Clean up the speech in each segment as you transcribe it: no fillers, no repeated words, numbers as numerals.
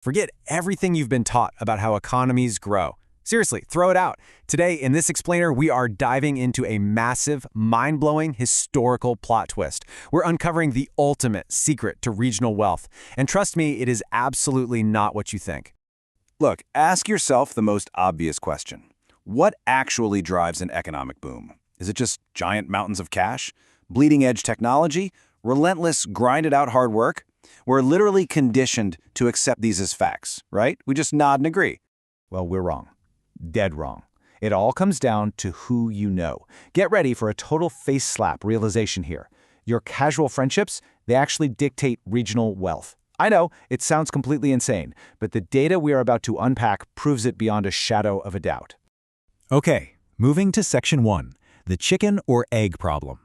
Forget everything you've been taught about how economies grow. Seriously, throw it out. Today, in this explainer, we are diving into a massive, mind-blowing, historical plot twist. We're uncovering the ultimate secret to regional wealth. And trust me, it is absolutely not what you think. Look, ask yourself the most obvious question. What actually drives an economic boom? Is it just giant mountains of cash? Bleeding-edge technology? Relentless, grinded-out hard work? We're literally conditioned to accept these as facts, right? We just nod and agree. Well, we're wrong. Dead wrong. It all comes down to who you know. Get ready for a total face-slap realization here. Your casual friendships, they actually dictate regional wealth. I know, it sounds completely insane, but the data we are about to unpack proves it beyond a shadow of a doubt. Okay, moving to Section 1, the chicken or egg problem.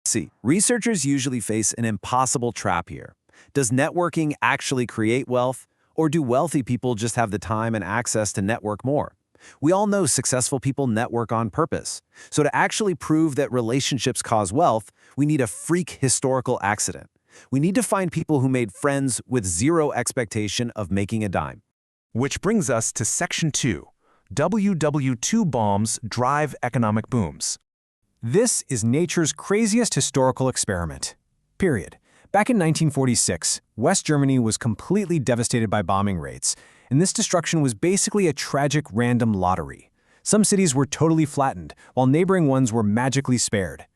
See, researchers usually face an impossible trap here. Does networking actually create wealth, or do wealthy people just have the time and access to network more? We all know successful people network on purpose. So to actually prove that relationships cause wealth, we need a freak historical accident. We need to find people who made friends with zero expectation of making a dime. Which brings us to Section 2, WW2 bombs drive economic booms. This is nature's craziest historical experiment. Period. Back in 1946, West Germany was completely devastated by bombing raids, and this destruction was basically a tragic random lottery. Some cities were totally flattened, while neighboring ones were magically spared.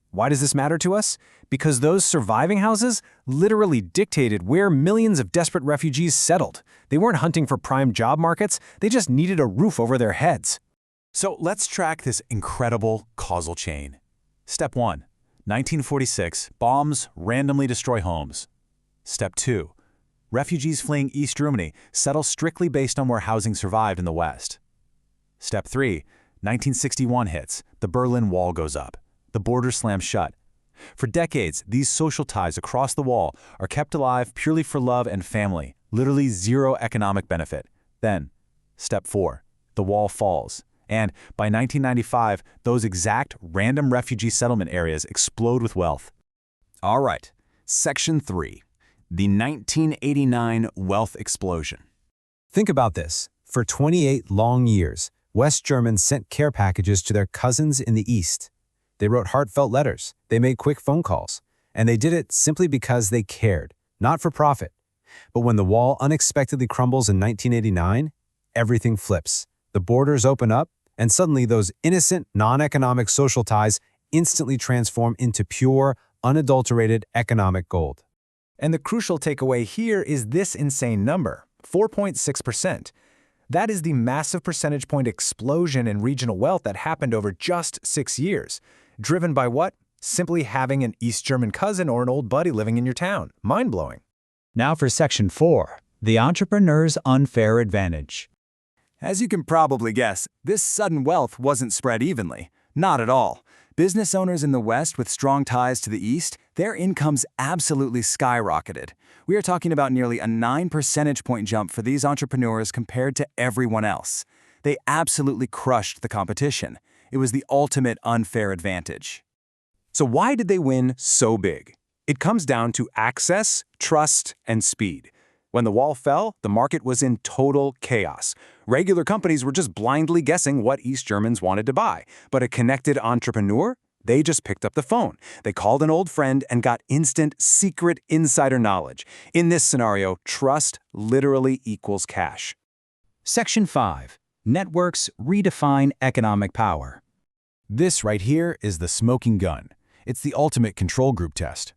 Why does this matter to us? Because those surviving houses literally dictated where millions of desperate refugees settled. They weren't hunting for prime job markets, they just needed a roof over their heads. So let's track this incredible causal chain. Step 1. 1946, bombs randomly destroy homes. Step 2. Refugees fleeing East Germany settle strictly based on where housing survived in the West. Step 3. 1961 hits. The Berlin Wall goes up. The border slams shut. For decades, these social ties across the wall are kept alive purely for love and family, literally zero economic benefit. Then, Step 4. The wall falls. And by 1995, those exact random refugee settlement areas explode with wealth. All right, Section 3, the 1989 wealth explosion. Think about this. For 28 long years, West Germans sent care packages to their cousins in the East. They wrote heartfelt letters, they made quick phone calls, and they did it simply because they cared, not for profit. But when the wall unexpectedly crumbles in 1989, everything flips. The borders open up, and suddenly those innocent, non-economic social ties instantly transform into pure, unadulterated economic gold. And the crucial takeaway here is this insane number, 4.6%. That is the massive percentage point explosion in regional wealth that happened over just 6 years. Driven by what? Simply having an East German cousin or an old buddy living in your town. Mind-blowing. Now for Section 4, the entrepreneur's unfair advantage. As you can probably guess, this sudden wealth wasn't spread evenly. Not at all. Business owners in the West with strong ties to the East, their incomes absolutely skyrocketed. We are talking about nearly a 9 percentage point jump for these entrepreneurs compared to everyone else. They absolutely crushed the competition. It was the ultimate unfair advantage. So why did they win so big? It comes down to access, trust, and speed. When the wall fell, the market was in total chaos. Regular companies were just blindly guessing what East Germans wanted to buy. But a connected entrepreneur? They just picked up the phone. They called an old friend and got instant, secret insider knowledge. In this scenario, trust literally equals cash. Section 5. Networks redefine economic power. This right here is the smoking gun. It's the ultimate control group test.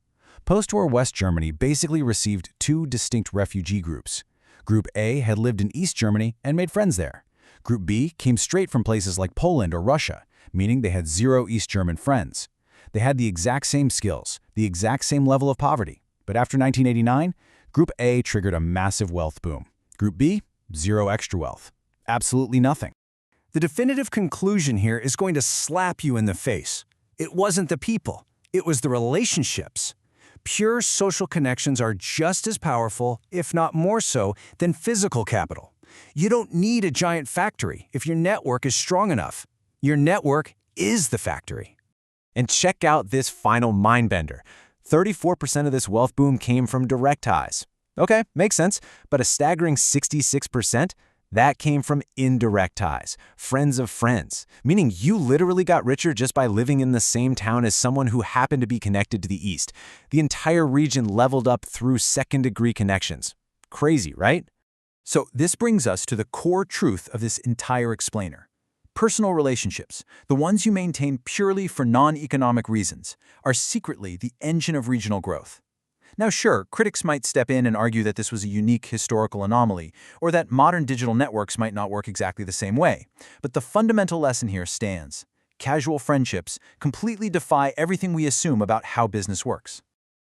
Post-war West Germany basically received two distinct refugee groups. Group A had lived in East Germany and made friends there. Group B came straight from places like Poland or Russia, meaning they had zero East German friends. They had the exact same skills, the exact same level of poverty. But after 1989, Group A triggered a massive wealth boom. Group B, zero extra wealth. Absolutely nothing. The definitive conclusion here is going to slap you in the face. It wasn't the people, it was the relationships. Pure social connections are just as powerful, if not more so, than physical capital. You don't need a giant factory if your network is strong enough. Your network is the factory. And check out this final mind bender. 34% of this wealth boom came from direct ties. Okay, makes sense. But a staggering 66%? That came from indirect ties, friends of friends, meaning you literally got richer just by living in the same town as someone who happened to be connected to the East. The entire region leveled up through second-degree connections. Crazy, right? So this brings us to the core truth of this entire explainer. Personal relationships, the ones you maintain purely for non-economic reasons, are secretly the engine of regional growth. Now sure, critics might step in and argue that this was a unique historical anomaly, or that modern digital networks might not work exactly the same way. But the fundamental lesson here stands. Casual friendships completely defy everything we assume about how business works.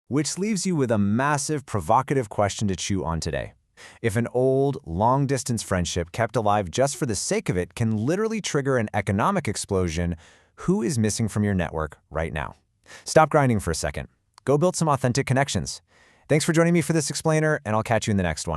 Which leaves you with a massive, provocative question to chew on today. If an old, long-distance friendship kept alive just for the sake of it can literally trigger an economic explosion, who is missing from your network right now? Stop grinding for a second. Go build some authentic connections. Thanks for joining me for this explainer, and I'll catch you in the next one.